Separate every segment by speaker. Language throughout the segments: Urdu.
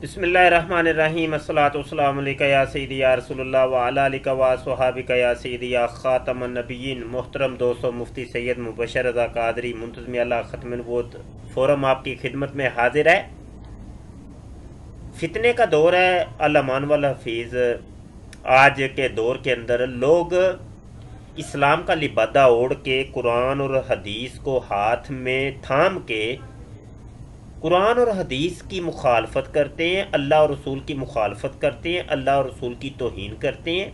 Speaker 1: بسم اللہ الرحمن الرحیم الصلاۃ والسلام علیکہ یا سیدی یا رسول اللہ وعلی آلک و صحابک یا سیدی یا خاتم النبیین۔ محترم دوستو، مفتی سید مبشر رضا قادری منتظم اللہ ختم النبوت فورم آپ کی خدمت میں حاضر ہے۔ فتنے کا دور ہے الامان والحفیظ۔ آج کے دور کے اندر لوگ اسلام کا لبادہ اوڑھ کے قرآن اور حدیث کو ہاتھ میں تھام کے قرآن اور حدیث کی مخالفت کرتے ہیں، اللہ اور رسول کی مخالفت کرتے ہیں، اللہ اور رسول کی توہین کرتے ہیں،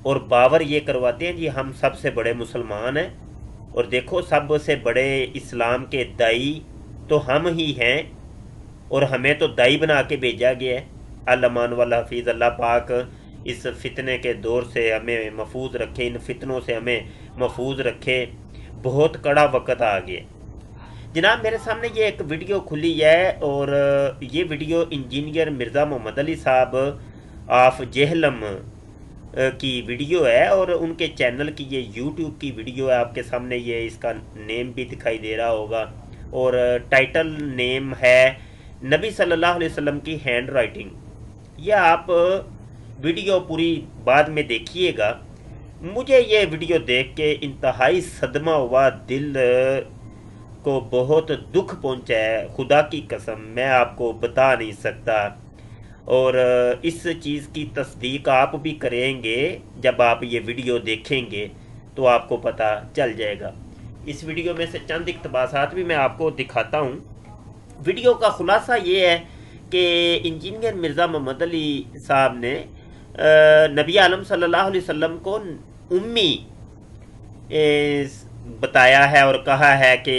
Speaker 1: اور باور یہ کرواتے ہیں جی ہم سب سے بڑے مسلمان ہیں، اور دیکھو سب سے بڑے اسلام کے دائی تو ہم ہی ہیں، اور ہمیں تو دائی بنا کے بھیجا گیا ہے۔ الامان والحفیظ، اللہ پاک اس فتنے کے دور سے ہمیں محفوظ رکھے، ان فتنوں سے ہمیں محفوظ رکھے۔ بہت کڑا وقت آ گیا جناب۔ میرے سامنے یہ ایک ویڈیو کھلی ہے، اور یہ ویڈیو انجینئر مرزا محمد علی صاحب آف جہلم کی ویڈیو ہے، اور ان کے چینل کی یہ یوٹیوب کی ویڈیو ہے۔ آپ کے سامنے یہ اس کا نیم بھی دکھائی دے رہا ہوگا، اور ٹائٹل نیم ہے نبی صلی اللہ علیہ وسلم کی ہینڈ رائٹنگ۔ یہ آپ ویڈیو پوری بعد میں دیکھیے گا۔ مجھے یہ ویڈیو دیکھ کے انتہائی صدمہ ہوا، دل کو بہت دکھ پہنچا ہے، خدا کی قسم میں آپ کو بتا نہیں سکتا، اور اس چیز کی تصدیق آپ بھی کریں گے جب آپ یہ ویڈیو دیکھیں گے تو آپ کو پتہ چل جائے گا۔ اس ویڈیو میں سے چند اقتباسات بھی میں آپ کو دکھاتا ہوں۔ ویڈیو کا خلاصہ یہ ہے کہ انجینئر مرزا محمد علی صاحب نے نبی عالم صلی اللہ علیہ وسلم کو امی بتایا ہے، اور کہا ہے کہ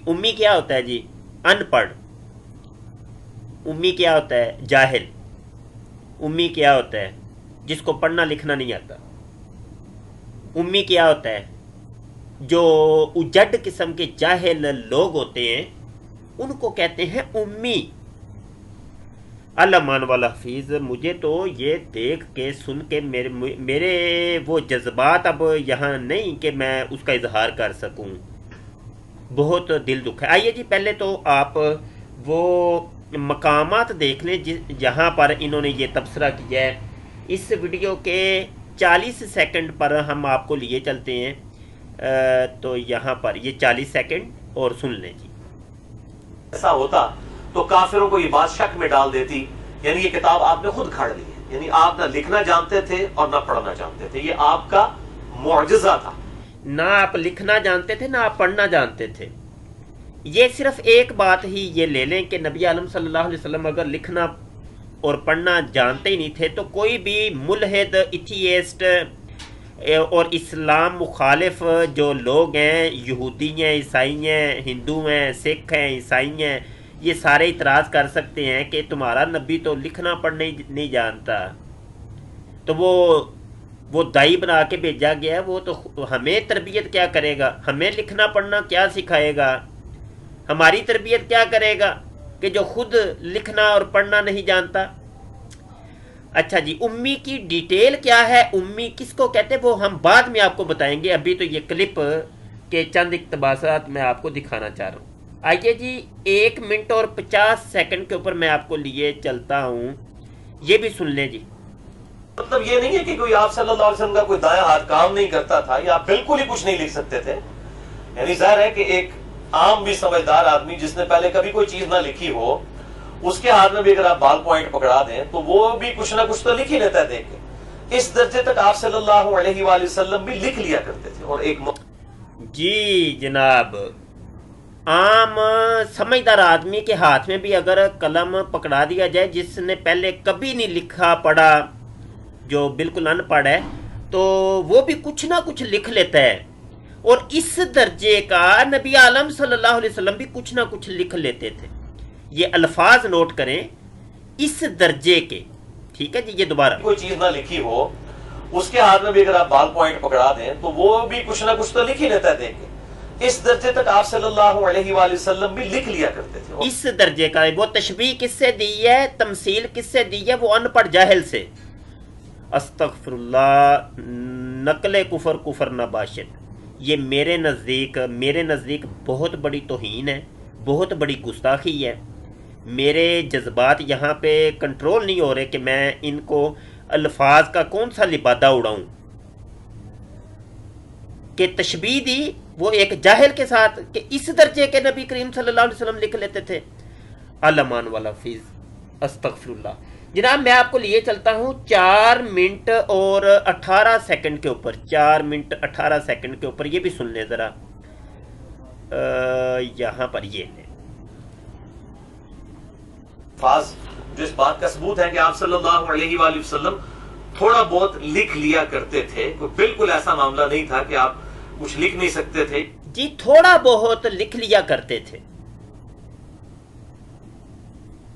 Speaker 1: امی کیا ہوتا ہے جی؟ ان پڑھ۔ امی کیا ہوتا ہے؟ جاہل۔ امی کیا ہوتا ہے؟ جس کو پڑھنا لکھنا نہیں آتا۔ امی کیا ہوتا ہے؟ جو اجڈ قسم کے جاہل لوگ ہوتے ہیں ان کو کہتے ہیں امی۔ الامان والحفیظ، مجھے تو یہ دیکھ کے سن کے میرے وہ جذبات اب یہاں نہیں کہ میں اس کا اظہار کر سکوں۔ بہت دل دکھ ہے۔ آئیے جی پہلے تو آپ وہ مقامات دیکھ لیں جہاں پر انہوں نے یہ تبصرہ کیا ہے۔ اس ویڈیو کے 40 سیکنڈ پر ہم آپ کو لیے چلتے ہیں، تو یہاں پر یہ 40 سیکنڈ اور سن لیں جی۔
Speaker 2: ایسا ہوتا تو کافروں کو یہ بات شک میں ڈال دیتی، یعنی یہ کتاب آپ نے خود کھاڑ لی ہے، یعنی آپ نہ لکھنا جانتے تھے اور نہ پڑھنا جانتے تھے۔ یہ آپ کا معجزہ تھا۔
Speaker 1: نہ آپ لکھنا جانتے تھے، نہ آپ پڑھنا جانتے تھے۔ یہ صرف ایک بات ہی یہ لے لیں کہ نبی عالم صلی اللہ علیہ وسلم اگر لکھنا اور پڑھنا جانتے ہی نہیں تھے تو کوئی بھی ملحد، ایتھیسٹ اور اسلام مخالف جو لوگ ہیں، یہودی ہیں، عیسائی ہیں، ہندو ہیں، سکھ ہیں، عیسائی ہیں، یہ سارے اعتراض کر سکتے ہیں کہ تمہارا نبی تو لکھنا پڑھنا نہیں جانتا، تو وہ دائی بنا کے بھیجا گیا ہے، وہ تو ہمیں تربیت کیا کرے گا؟ ہمیں لکھنا پڑھنا کیا سکھائے گا؟ ہماری تربیت کیا کرے گا کہ جو خود لکھنا اور پڑھنا نہیں جانتا؟ اچھا جی، امی کی ڈیٹیل کیا ہے، امی کس کو کہتے ہیں وہ ہم بعد میں آپ کو بتائیں گے۔ ابھی تو یہ کلپ کے چند اقتباسات میں آپ کو دکھانا چاہ رہا ہوں۔ آئیے جی 1 منٹ اور 50 سیکنڈ کے اوپر میں آپ کو لیے چلتا ہوں، یہ بھی سن لیں جی۔
Speaker 2: مطلب یہ نہیں ہے کہ کوئی آپ صلی اللہ علیہ وسلم کا کوئی دایاں ہاتھ کام نہیں کرتا تھا یا آپ بالکل ہی کچھ نہیں لکھ سکتے تھے۔ یعنی ظاہر ہے کہ ایک عام بھی سمجھدار آدمی جس نے پہلے کبھی کوئی چیز نہ لکھی ہو، اس کے ہاتھ میں بھی اگر آپ بال پوائنٹ پکڑا دیں تو وہ بھی کچھ نہ کچھ تو لکھ ہی لیتا ہے دیکھ کے۔ اس درجے تک آپ صلی اللہ علیہ وآلہ وسلم بھی لکھ لیا کرتے تھے۔ اور ایک
Speaker 1: جی جناب، عام سمجھدار آدمی کے ہاتھ میں بھی اگر قلم پکڑا دیا جائے جس نے پہلے کبھی نہیں لکھا پڑھا، جو بالکل ان پڑھ ہے، تو وہ بھی کچھ نہ کچھ لکھ لیتا ہے، اور اس درجے کا نبی عالم صلی اللہ علیہ وسلم بھی کچھ نہ کچھ لکھ لیتے تھے۔ یہ الفاظ نوٹ کریں، اس درجے کے، ٹھیک ہے جی۔ یہ دوبارہ
Speaker 2: کوئی چیز نہ لکھی ہو، اس کے ہاتھ میں بھی اگر آپ بال پوائنٹ پکڑا دیں تو وہ بھی کچھ نہ کچھ تو لکھ ہی لیتا ہے دیکھ کے۔ اس درجے تک آپ صلی اللہ علیہ وآلہ وسلم بھی لکھ لیا کرتے تھے۔
Speaker 1: اس درجے کا وہ تشبیہ کس سے دی ہے، تمثیل کس سے دی ہے؟ وہ ان پڑھ جاہل سے۔ استغفر اللہ، نقل کفر کفر نہ باشد۔ یہ میرے نزدیک بہت بڑی توہین ہے، بہت بڑی گستاخی ہے۔ میرے جذبات یہاں پہ کنٹرول نہیں ہو رہے کہ میں ان کو الفاظ کا کون سا لبادہ اڑاؤں کہ تشبیہ دی وہ ایک جاہل کے ساتھ کہ اس درجے کے نبی کریم صلی اللہ علیہ وسلم لکھ لیتے تھے. علمان والا فیض استغفر اللہ. جناب میں آپ کو لیے چلتا ہوں 4 منٹ اور 18 سیکنڈ کے اوپر، 4 منٹ 18 سیکنڈ کے اوپر. یہ بھی سن لیں ذرا، یہاں پر یہ لیں
Speaker 2: الفاظ جو اس بات کا ثبوت ہے کہ آپ صلی اللہ علیہ وآلہ وسلم تھوڑا بہت لکھ لیا کرتے تھے. کوئی بالکل ایسا معاملہ نہیں تھا کہ آپ کچھ لکھ نہیں سکتے تھے.
Speaker 1: جی تھوڑا بہت لکھ لیا کرتے تھے،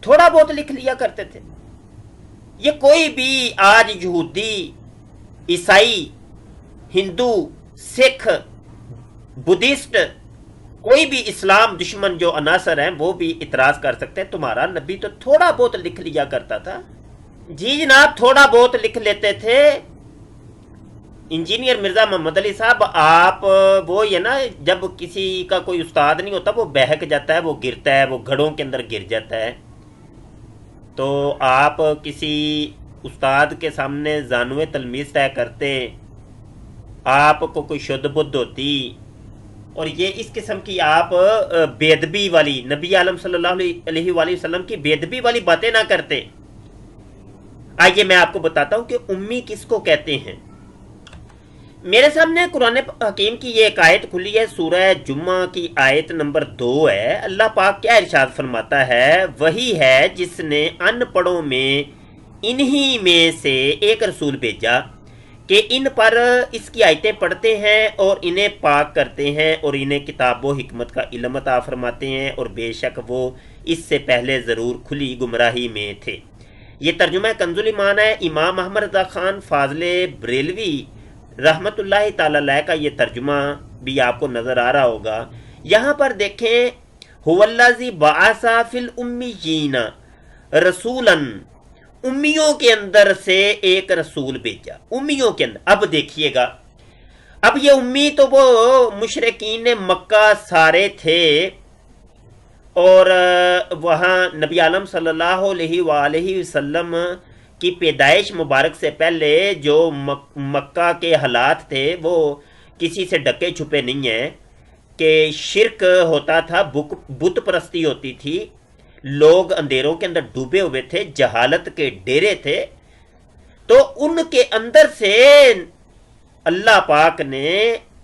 Speaker 1: تھوڑا بہت لکھ لیا کرتے تھے. یہ کوئی بھی آج یہودی، عیسائی، ہندو، سکھ، بدھسٹ، کوئی بھی اسلام دشمن جو عناصر ہیں وہ بھی اعتراض کر سکتے ہیں تمہارا نبی تو تھوڑا بہت لکھ لیا کرتا تھا. جی جناب تھوڑا بہت لکھ لیتے تھے. انجینئر مرزا محمد علی صاحب آپ وہ یہ نا جب کسی کا کوئی استاد نہیں ہوتا وہ بہک جاتا ہے، وہ گرتا ہے، وہ گھڑوں کے اندر گر جاتا ہے. تو آپ کسی استاد کے سامنے زانوے تلمیذ طے کرتے، آپ کو کوئی شدھ بدھ ہوتی اور یہ اس قسم کی آپ بے ادبی والی، نبی عالم صلی اللہ علیہ وآلہ وسلم کی بے ادبی والی باتیں نہ کرتے. آئیے میں آپ کو بتاتا ہوں کہ امی کس کو کہتے ہیں. میرے سامنے قرآن حکیم کی یہ ایک آیت کھلی ہے، سورہ جمعہ کی آیت نمبر 2 ہے. اللہ پاک کیا ارشاد فرماتا ہے؟ وہی ہے جس نے ان پڑھوں میں انہی میں سے ایک رسول بھیجا کہ ان پر اس کی آیتیں پڑھتے ہیں اور انہیں پاک کرتے ہیں اور انہیں کتاب و حکمت کا علم عطا فرماتے ہیں اور بے شک وہ اس سے پہلے ضرور کھلی گمراہی میں تھے. یہ ترجمہ کنز الایمان ہے. امام احمد رضا خان فاضل بریلوی رحمت اللہ تعالی علیہ کا یہ ترجمہ بھی آپ کو نظر آ رہا ہوگا. یہاں پر دیکھیں هو الذی بعث فی الامیین رسولا، امیوں کے اندر سے ایک رسول بھیجا، امیوں کے اندر. اب دیکھیے گا، اب یہ امی تو وہ مشرکین مکہ سارے تھے اور وہاں نبی عالم صلی اللہ علیہ وآلہ وسلم کی پیدائش مبارک سے پہلے جو مکہ کے حالات تھے وہ کسی سے ڈکے چھپے نہیں ہیں کہ شرک ہوتا تھا، بت پرستی ہوتی تھی، لوگ اندھیروں کے اندر ڈوبے ہوئے تھے، جہالت کے ڈیرے تھے. تو ان کے اندر سے اللہ پاک نے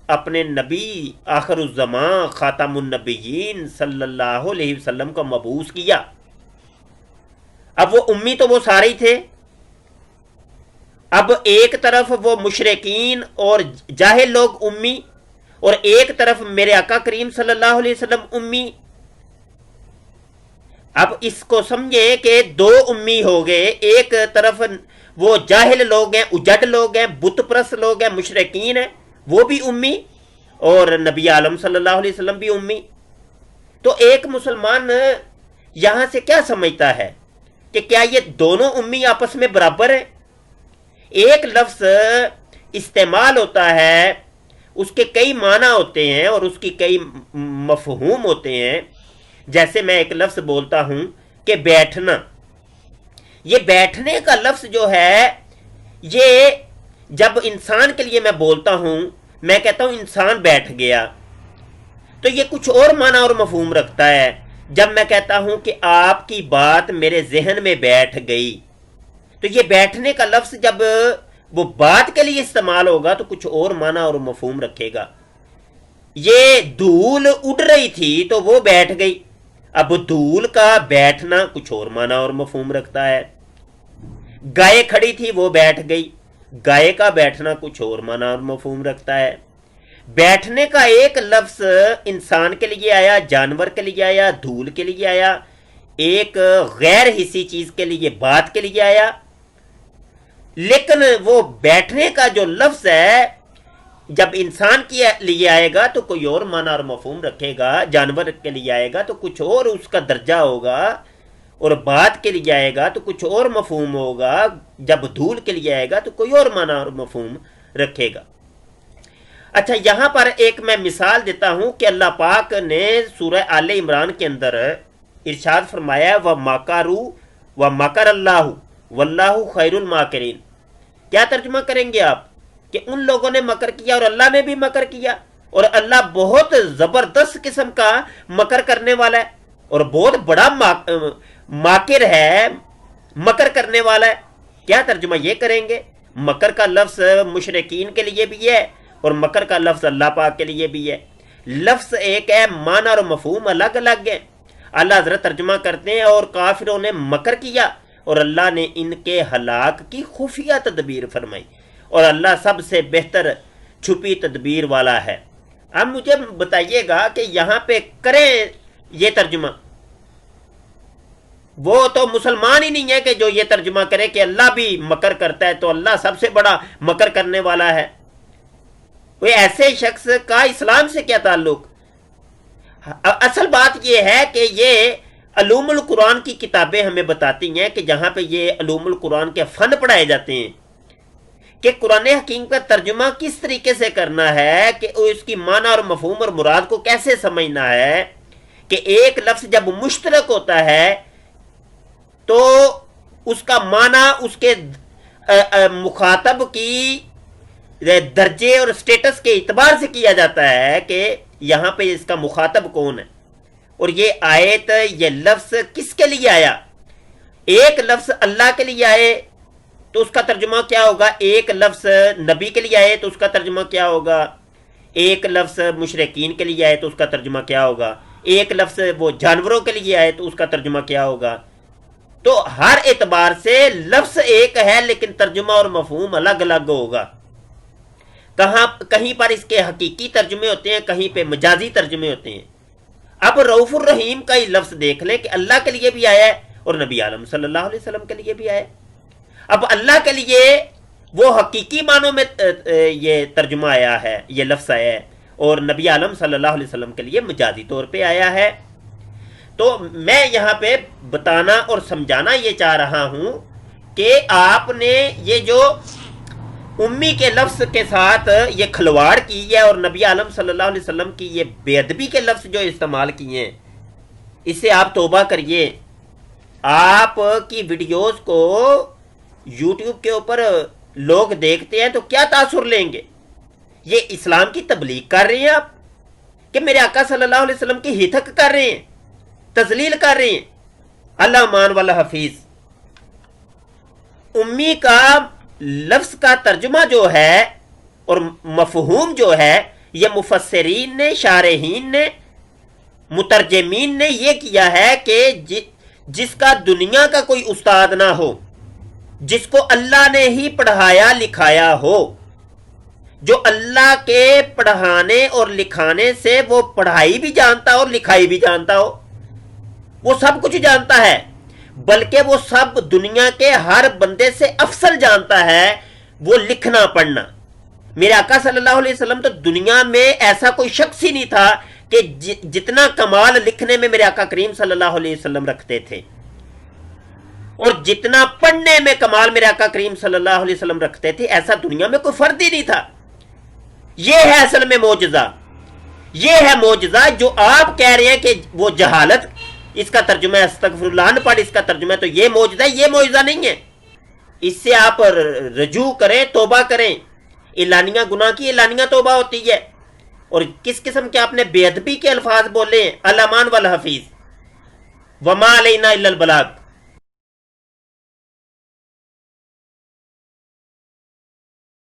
Speaker 1: اپنے نبی آخر الزمان خاتم النبیین صلی اللہ علیہ وسلم کو مبعوث کیا. اب وہ امی تو وہ سارے ہی تھے. اب ایک طرف وہ مشرکین اور جاہل لوگ امی اور ایک طرف میرے آقا کریم صلی اللہ علیہ وسلم امی. اب اس کو سمجھے کہ 2 امی ہو گئے. ایک طرف وہ جاہل لوگ ہیں، اجڑ لوگ ہیں، بت پرست لوگ ہیں، مشرکین ہیں، وہ بھی امی اور نبی عالم صلی اللہ علیہ وسلم بھی امی. تو ایک مسلمان یہاں سے کیا سمجھتا ہے کہ کیا یہ دونوں امی آپس میں برابر ہیں؟ ایک لفظ استعمال ہوتا ہے، اس کے کئی معنی ہوتے ہیں اور اس کی کئی مفہوم ہوتے ہیں. جیسے میں ایک لفظ بولتا ہوں کہ بیٹھنا، یہ بیٹھنے کا لفظ جو ہے یہ جب انسان کے لیے میں بولتا ہوں، میں کہتا ہوں انسان بیٹھ گیا، تو یہ کچھ اور معنی اور مفہوم رکھتا ہے. جب میں کہتا ہوں کہ آپ کی بات میرے ذہن میں بیٹھ گئی، تو یہ بیٹھنے کا لفظ جب وہ بات کے لیے استعمال ہوگا تو کچھ اور معنی اور مفہوم رکھے گا. یہ دھول اڑ رہی تھی تو وہ بیٹھ گئی. اب دھول کا بیٹھنا کچھ اور معنی اور مفہوم رکھتا ہے. گائے کھڑی تھی وہ بیٹھ گئی، گائے کا بیٹھنا کچھ اور معنی اور مفہوم رکھتا ہے. بیٹھنے کا ایک لفظ انسان کے لیے آیا، جانور کے لیے آیا، دھول کے لیے آیا، ایک غیر حسی چیز کے لیے، بات کے لیے آیا. لیکن وہ بیٹھنے کا جو لفظ ہے جب انسان کے لیے آئے گا تو کوئی اور معنی اور مفہوم رکھے گا، جانور کے لیے آئے گا تو کچھ اور اس کا درجہ ہوگا، اور بات کے لیے آئے گا تو کچھ اور مفہوم ہوگا، جب دھول کے لیے آئے گا تو کوئی اور معنی اور مفہوم رکھے گا. اچھا یہاں پر ایک میں مثال دیتا ہوں کہ اللہ پاک نے سورہ آل عمران کے اندر ارشاد فرمایا و مکروا و مکر اللہ واللہ خیر الماکرین. کیا ترجمہ کریں گے آپ کہ ان لوگوں نے مکر کیا اور اللہ نے بھی مکر کیا، اور اللہ بہت زبردست قسم کا مکر کرنے والا ہے اور بہت بڑا ماکر ہے، مکر کرنے والا ہے. کیا ترجمہ یہ کریں گے؟ مکر کا لفظ مشرکین کے لیے بھی ہے اور مکر کا لفظ اللہ پاک کے لیے بھی ہے. لفظ ایک ہے، معنی اور مفہوم الگ الگ ہے. اللہ حضرت ترجمہ کرتے ہیں اور کافروں نے مکر کیا اور اللہ نے ان کے ہلاک کی خفیہ تدبیر فرمائی، اور اللہ سب سے بہتر چھپی تدبیر والا ہے. اب مجھے بتائیے گا کہ یہاں پہ کریں یہ ترجمہ، وہ تو مسلمان ہی نہیں ہے کہ جو یہ ترجمہ کرے کہ اللہ بھی مکر کرتا ہے تو اللہ سب سے بڑا مکر کرنے والا ہے. وہ ایسے شخص کا اسلام سے کیا تعلق؟ اصل بات یہ ہے کہ یہ علوم القرآن کی کتابیں ہمیں بتاتی ہیں کہ جہاں پہ یہ علوم القرآن کے فن پڑھائے جاتے ہیں کہ قرآن حکیم کا ترجمہ کس طریقے سے کرنا ہے، کہ اس کی معنی اور مفہوم اور مراد کو کیسے سمجھنا ہے، کہ ایک لفظ جب مشترک ہوتا ہے تو اس کا معنی اس کے مخاطب کی درجے اور سٹیٹس کے اعتبار سے کیا جاتا ہے کہ یہاں پہ اس کا مخاطب کون ہے. اور یہ آیت، یہ لفظ کس کے لیے آیا؟ ایک لفظ اللہ کے لیے آئے تو اس کا ترجمہ کیا ہوگا، ایک لفظ نبی کے لیے آئے تو اس کا ترجمہ کیا ہوگا، ایک لفظ مشرکین کے لیے آئے تو اس کا ترجمہ کیا ہوگا، ایک لفظ وہ جانوروں کے لیے آئے تو اس کا ترجمہ کیا ہوگا. تو ہر اعتبار سے لفظ ایک ہے لیکن ترجمہ اور مفہوم الگ الگ ہوگا. کہیں پر اس کے حقیقی ترجمے ہوتے ہیں، کہیں پہ مجازی ترجمے ہوتے ہیں. اب رؤوف الرحیم کا ہی لفظ دیکھ لیں کہ اللہ کے لیے بھی آیا ہے اور نبی عالم صلی اللہ علیہ وسلم کے لیے بھی آیا ہے. اب اللہ کے لیے وہ حقیقی معنوں میں یہ ترجمہ آیا ہے، یہ لفظ آیا ہے، اور نبی عالم صلی اللہ علیہ وسلم کے لیے مجازی طور پہ آیا ہے. تو میں یہاں پہ بتانا اور سمجھانا یہ چاہ رہا ہوں کہ آپ نے یہ جو امی کے لفظ کے ساتھ یہ کھلواڑ کی ہے اور نبی عالم صلی اللہ علیہ وسلم کی یہ بے ادبی کے لفظ جو استعمال کیے ہیں، اس سے آپ توبہ کریے. آپ کی ویڈیوز کو یوٹیوب کے اوپر لوگ دیکھتے ہیں تو کیا تاثر لیں گے؟ یہ اسلام کی تبلیغ کر رہے ہیں آپ کہ میرے آقا صلی اللہ علیہ وسلم کی ہتک کر رہے ہیں، تذلیل کر رہے ہیں. اللہ مان والا حفیظ. امی کا لفظ کا ترجمہ جو ہے اور مفہوم جو ہے، یہ مفسرین نے، شارحین نے، مترجمین نے یہ کیا ہے کہ جس کا دنیا کا کوئی استاد نہ ہو، جس کو اللہ نے ہی پڑھایا لکھایا ہو، جو اللہ کے پڑھانے اور لکھانے سے وہ پڑھائی بھی جانتا ہو اور لکھائی بھی جانتا ہو، وہ سب کچھ جانتا ہے، بلکہ وہ سب دنیا کے ہر بندے سے افضل جانتا ہے وہ لکھنا پڑھنا. میرے آقا صلی اللہ علیہ وسلم تو دنیا میں ایسا کوئی شخص ہی نہیں تھا کہ جتنا کمال لکھنے میں میرے آقا کریم صلی اللہ علیہ وسلم رکھتے تھے، اور جتنا پڑھنے میں کمال میرے آقا کریم صلی اللہ علیہ وسلم رکھتے تھے، ایسا دنیا میں کوئی فرد ہی نہیں تھا. یہ ہے اصل میں معجزہ. یہ ہے معجزہ جو آپ کہہ رہے ہیں کہ وہ جہالت، اس کا ترجمہ استغفر اللہ نہ پڑھ، اس کا ترجمہ ہے تو یہ معجزہ ہے. یہ معجزہ نہیں ہے. اس سے آپ رجوع کریں، توبہ کریں. اعلانیہ گناہ کی اعلانیہ توبہ ہوتی ہے. اور کس قسم کے آپ نے بے ادبی کے الفاظ بولے ہیں. الامان والحفیظ. وما علینا الا البلاغ.